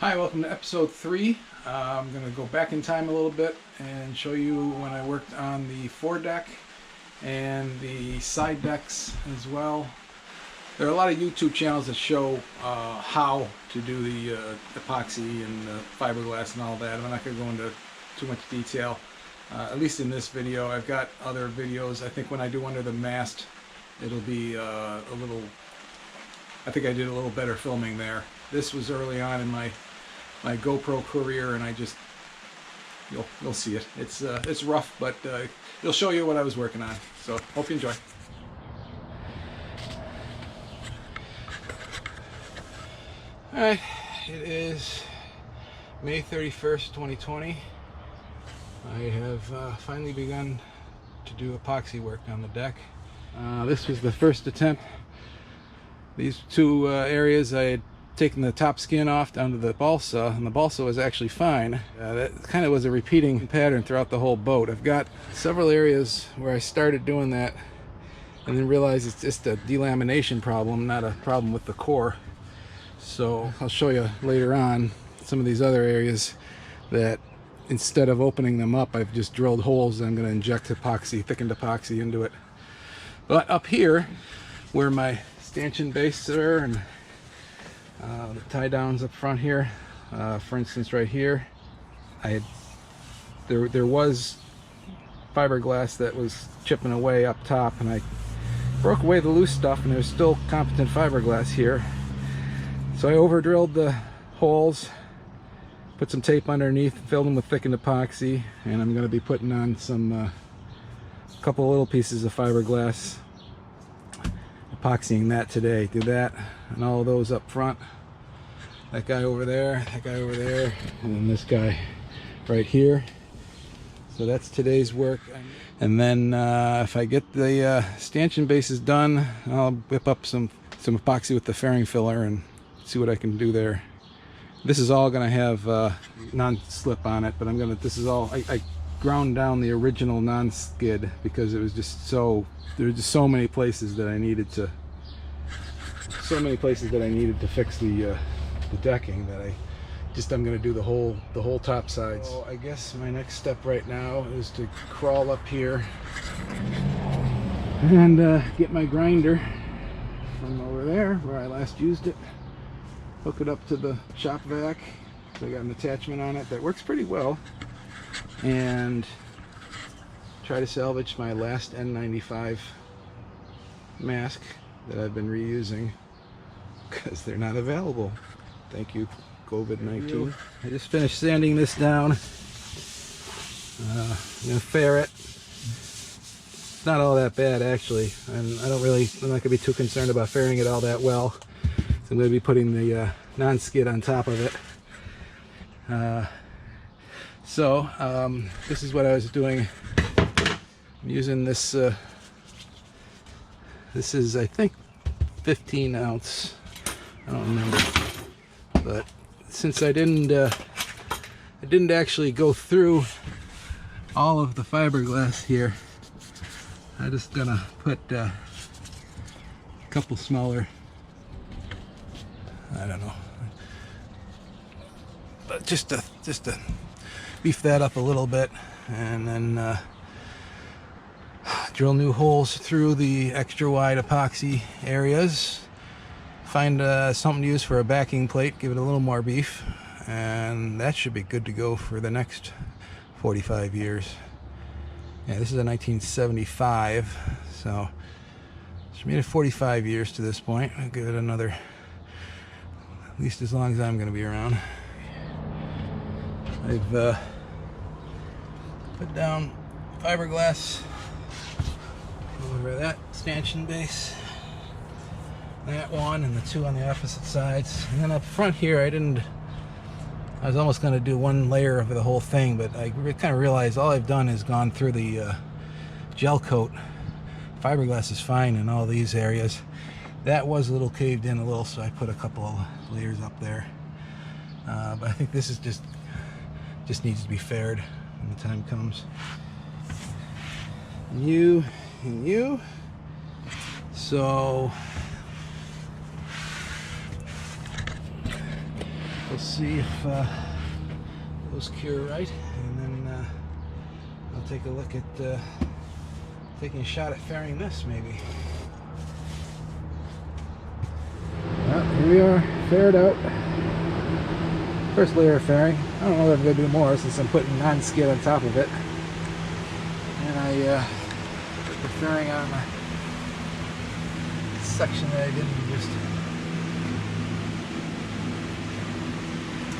Hi, welcome to episode 3. I'm going to go back in time a little bit and show you when I worked on the foredeck and the side decks as well. There are a lot of YouTube channels that show how to do the epoxy and the fiberglass and all that. I'm not going to go into too much detail, at least in this video. I've got other videos. I think when I do under the mast, it'll be a little, I think I did a little better filming there. This was early on in my GoPro career, and I just, you'll see it. It's rough, but it'll show you what I was working on. So hope you enjoy. Alright, it is May 31st, 2020. I have finally begun to do epoxy work on the deck. This was the first attempt. These two areas I had taken the top skin off down to the balsa, and the balsa was actually fine. That kind of was a repeating pattern throughout the whole boat. I've got several areas where I started doing that and then realized it's just a delamination problem, not a problem with the core. So I'll show you later on some of these other areas that instead of opening them up, I've just drilled holes and I'm going to inject epoxy, thickened epoxy into it. But up here, where my stanchion bases are and the tie downs up front here, for instance right here, there was fiberglass that was chipping away up top, and I broke away the loose stuff and there's still competent fiberglass here. So I over drilled the holes, put some tape underneath, filled them with thickened epoxy, and I'm going to be putting on some couple little pieces of fiberglass, epoxying that today. Do that and all of those up front. That guy over there, that guy over there, and then this guy right here. So that's today's work. And then if I get the stanchion bases done, I'll whip up some epoxy with the fairing filler and see what I can do there. This is all going to have non-slip on it, but this is all, I ground down the original non-skid because it was just so, there were just so many places that I needed to fix the decking that I'm going to do the whole top sides. So I guess my next step right now is to crawl up here and get my grinder from over there where I last used it, hook it up to the shop vac. So I got an attachment on it that works pretty well, and try to salvage my last N95 mask that I've been reusing because they're not available. Thank you, COVID-19. I just finished sanding this down. I'm gonna fair it. It's not all that bad actually, and I'm not gonna be too concerned about fairing it all that well. So I'm gonna be putting the non-skid on top of it. This is what I was doing. I'm using this. This is, I think, 15 ounce. I don't remember. But since I didn't actually go through all of the fiberglass here, I'm just gonna put a couple smaller, I don't know, but just to beef that up a little bit, and then drill new holes through the extra wide epoxy areas. Find something to use for a backing plate, give it a little more beef, and that should be good to go for the next 45 years. Yeah, this is a 1975, so it's made it 45 years to this point. I'll give it another, at least as long as I'm going to be around. I've put down fiberglass over that stanchion base, that one, and the two on the opposite sides. And then up front here, I was almost going to do one layer of the whole thing, but I kind of realized all I've done is gone through the gel coat. Fiberglass is fine in all these areas. That was a little caved in a little, so I put a couple of layers up there. But I think this is just needs to be faired when the time comes. And you. So We'll see if those cure right, and then I'll take a look at taking a shot at fairing this, maybe. Well, here we are, faired out. First layer of fairing. I don't know if I'm going to do more since I'm putting non-skid on top of it. And I put the fairing on the section that I didn't just.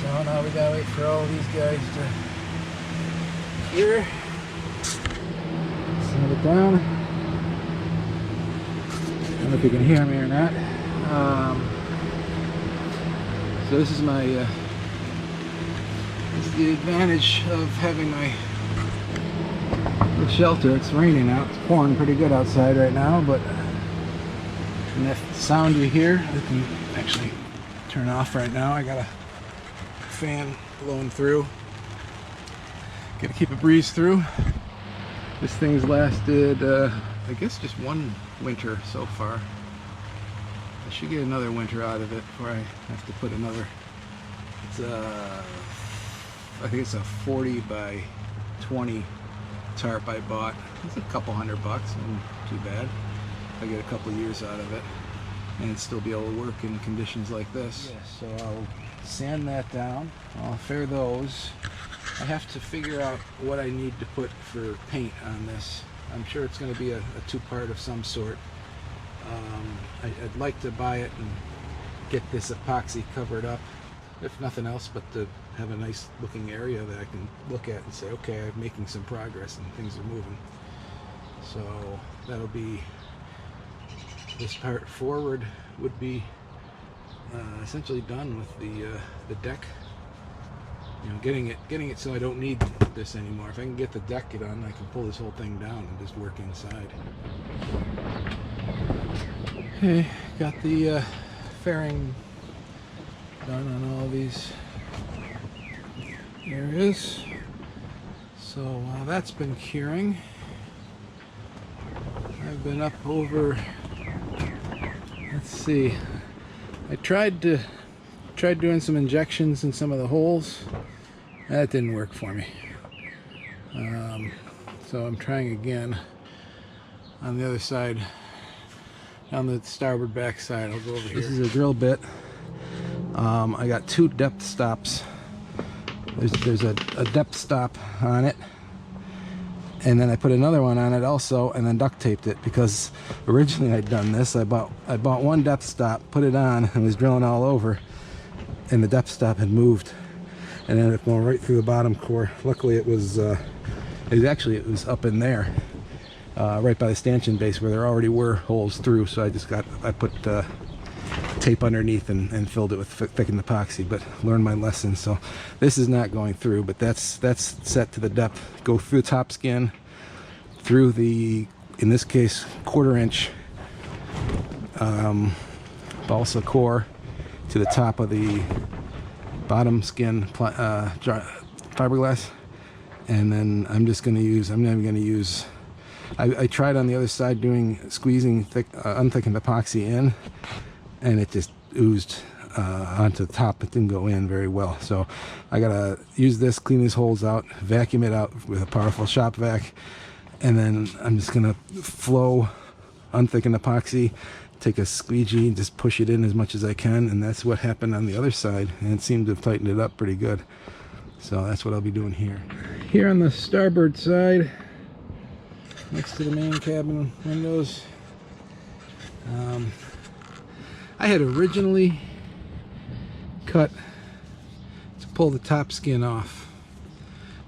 So now we gotta wait for all these guys to cure. Sand it down. I don't know if you can hear me or not. So this is my this is the advantage of having my shelter. It's raining out. It's pouring pretty good outside right now, but and that sound you hear, I can actually turn off right now. I got a fan blowing through. Gotta keep a breeze through. This thing's lasted I guess just one winter so far. I should get another winter out of it before I have to put another. It's I think it's a 40 by 20 tarp I bought. It's a couple $100, not too bad. I get a couple years out of it and still be able to work in conditions like this. Yeah, so I'll sand that down. I'll fair those. I have to figure out what I need to put for paint on this. I'm sure it's going to be a two-part of some sort. I'd like to buy it and get this epoxy covered up, if nothing else, but to have a nice looking area that I can look at and say, okay, I'm making some progress and things are moving. So that'll be, this part forward would be essentially done with the deck. You know, getting it so I don't need this anymore. If I can get the deck done, I can pull this whole thing down and just work inside. Okay, got the fairing done on all these areas. So while that's been curing, I've been up over, let's see, I tried doing some injections in some of the holes. That didn't work for me. So I'm trying again on the other side, on the starboard back side. I'll go over here. This is a drill bit. I got two depth stops. There's a depth stop on it, and then I put another one on it also, and then duct taped it, because originally I'd done this. I bought one depth stop, put it on, and was drilling all over, and the depth stop had moved and ended up going right through the bottom core. Luckily it was up in there, right by the stanchion base where there already were holes through. So I put tape underneath and filled it with thickened epoxy, but learned my lesson. So this is not going through, but that's set to the depth. Go through the top skin, through the, in this case, 1/4 inch balsa core to the top of the bottom skin fiberglass, and then I'm not even going to use, I tried on the other side squeezing unthickened epoxy in, and it just oozed onto the top. It didn't go in very well, so I gotta use this, clean these holes out, vacuum it out with a powerful shop vac, and then I'm just gonna flow unthickened epoxy, take a squeegee and just push it in as much as I can. And that's what happened on the other side, and it seemed to have tightened it up pretty good. So that's what I'll be doing here. Here on the starboard side, next to the main cabin windows, I had originally cut to pull the top skin off.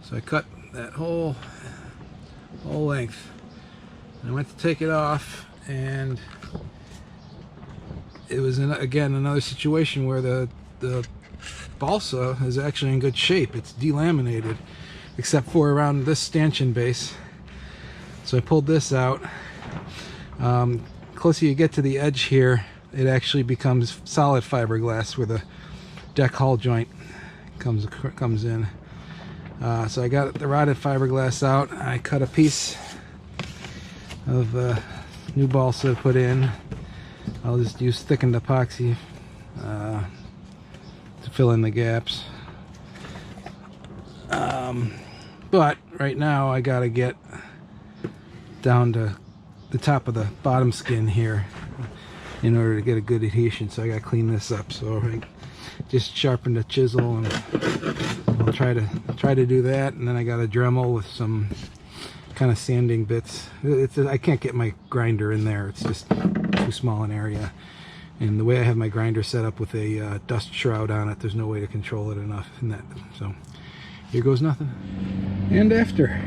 So I cut that whole length. And I went to take it off, and it was again another situation where the balsa is actually in good shape. It's delaminated except for around this stanchion base. So I pulled this out. Closer you get to the edge here, it actually becomes solid fiberglass where the deck hull joint comes in. So I got the rotted fiberglass out. I cut a piece of new balsa to put in. I'll just use thickened epoxy to fill in the gaps. But right now I gotta get down to the top of the bottom skin here in order to get a good adhesion, so I gotta clean this up. So I just sharpened the chisel, and I'll try to do that, and then I got a Dremel with some kind of sanding bits. I can't get my grinder in there, it's just too small an area, and the way I have my grinder set up with a dust shroud on it, there's no way to control it enough in that. So here goes nothing. And after,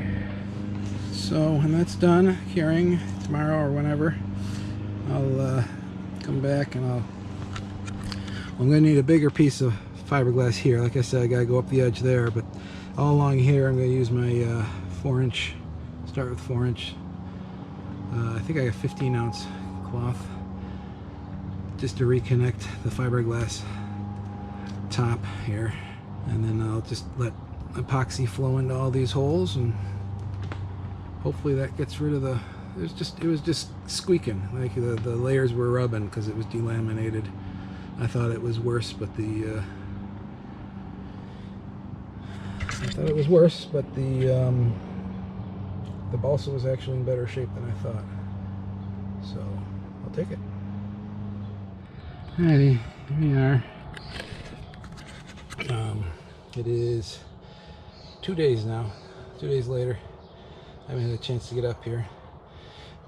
so when that's done curing tomorrow or whenever, I'll come back, and I'm gonna need a bigger piece of fiberglass here. Like I said, I gotta go up the edge there, but all along here I'm gonna use my 4-inch, start with 4-inch, I think I got 15-ounce cloth, just to reconnect the fiberglass top here, and then I'll just let epoxy flow into all these holes, and hopefully that gets rid of the, it was just squeaking, like the layers were rubbing because it was delaminated. I thought it was worse, but the balsa was actually in better shape than I thought. So I'll take it. Alrighty, here we are. It is 2 days now. 2 days later. I haven't had a chance to get up here,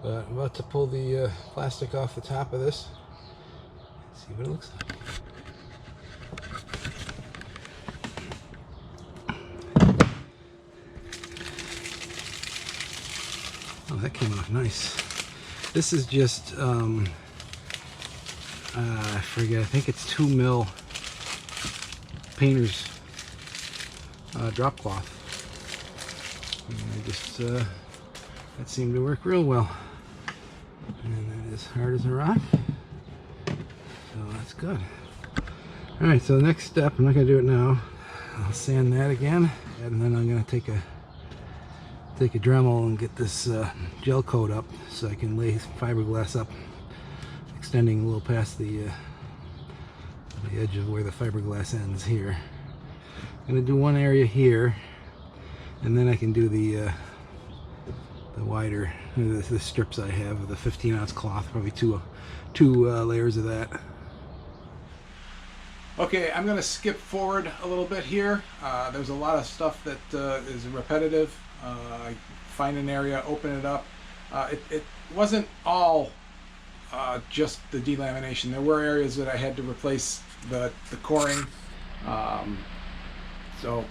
but I'm about to pull the plastic off the top of this. See what it looks like. Oh, that came off nice. This is just I forget, I think it's 2 mil painter's drop cloth. And I just that seemed to work real well, and that is hard as a rock, so that's good. All right, so the next step, I'm not going to do it now, I'll sand that again, and then I'm going to take a Dremel and get this gel coat up so I can lay fiberglass up, extending a little past the edge of where the fiberglass ends here. I'm going to do one area here, and then I can do the wider, the strips I have of the 15-ounce cloth, probably two layers of that. Okay, I'm going to skip forward a little bit here. There's a lot of stuff that is repetitive. I find an area, open it up. It wasn't all just the delamination. There were areas that I had to replace the coring.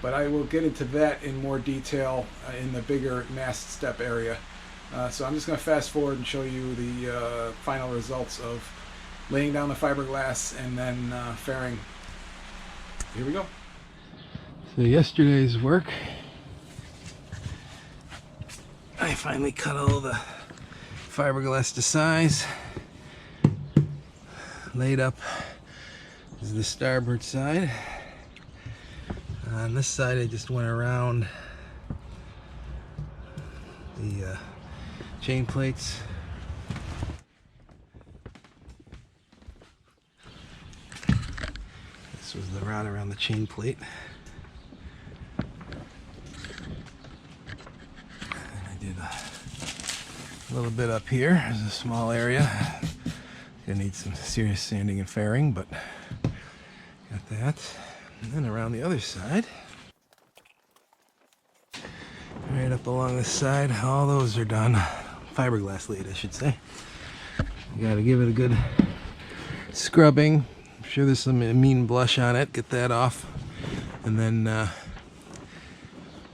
But I will get into that in more detail in the bigger mast step area. So I'm just going to fast forward and show you the final results of laying down the fiberglass and then fairing. Here we go. So yesterday's work, I finally cut all the fiberglass to size. Laid up is the starboard side. On this side I just went around the chain plates. This was the rod around the chain plate. And I did a little bit up here. There's a small area. Gonna need some serious sanding and fairing, but got that. And then around the other side, right up along this side, all those are done. Fiberglass laid, I should say. You gotta give it a good scrubbing. I'm sure there's some amine blush on it. Get that off, and then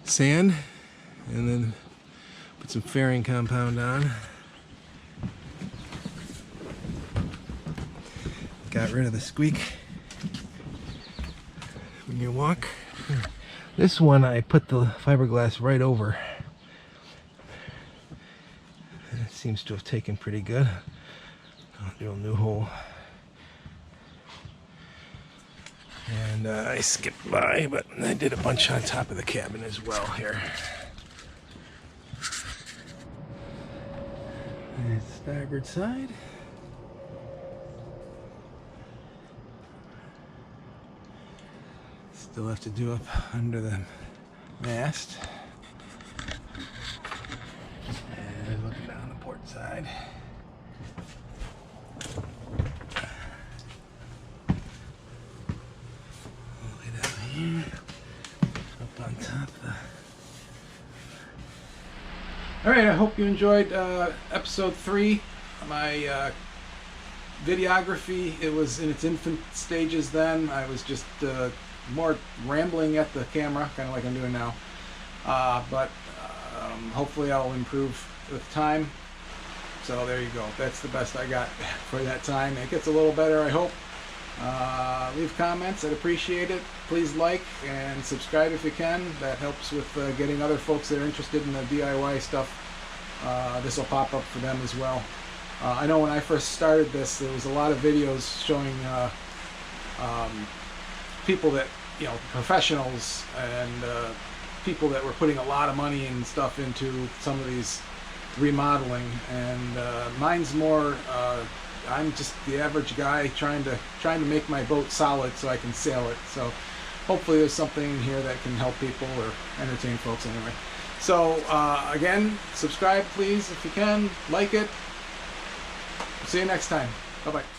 sand, and then put some fairing compound on. Got rid of the squeak when you walk. This one I put the fiberglass right over. It seems to have taken pretty good. I'll do a new hole. And I skipped by, but I did a bunch on top of the cabin as well here. There's the starboard side. Still have to do up under the mast. And looking down the port side. All the way down here. Up on top. Alright, I hope you enjoyed episode 3. My videography, it was in its infant stages then. I was just more rambling at the camera, kind of like I'm doing now. But hopefully I'll improve with time. So there you go. That's the best I got for that time. It gets a little better, I hope. Leave comments. I'd appreciate it. Please like and subscribe if you can. That helps with getting other folks that are interested in the DIY stuff. This will pop up for them as well. I know when I first started this, there was a lot of videos showing people that, professionals and people that were putting a lot of money and stuff into some of these remodeling, and mine's more I'm just the average guy trying to make my boat solid so I can sail it. So hopefully there's something in here that can help people or entertain folks anyway. So again, subscribe please if you can, like it. See you next time. Bye bye.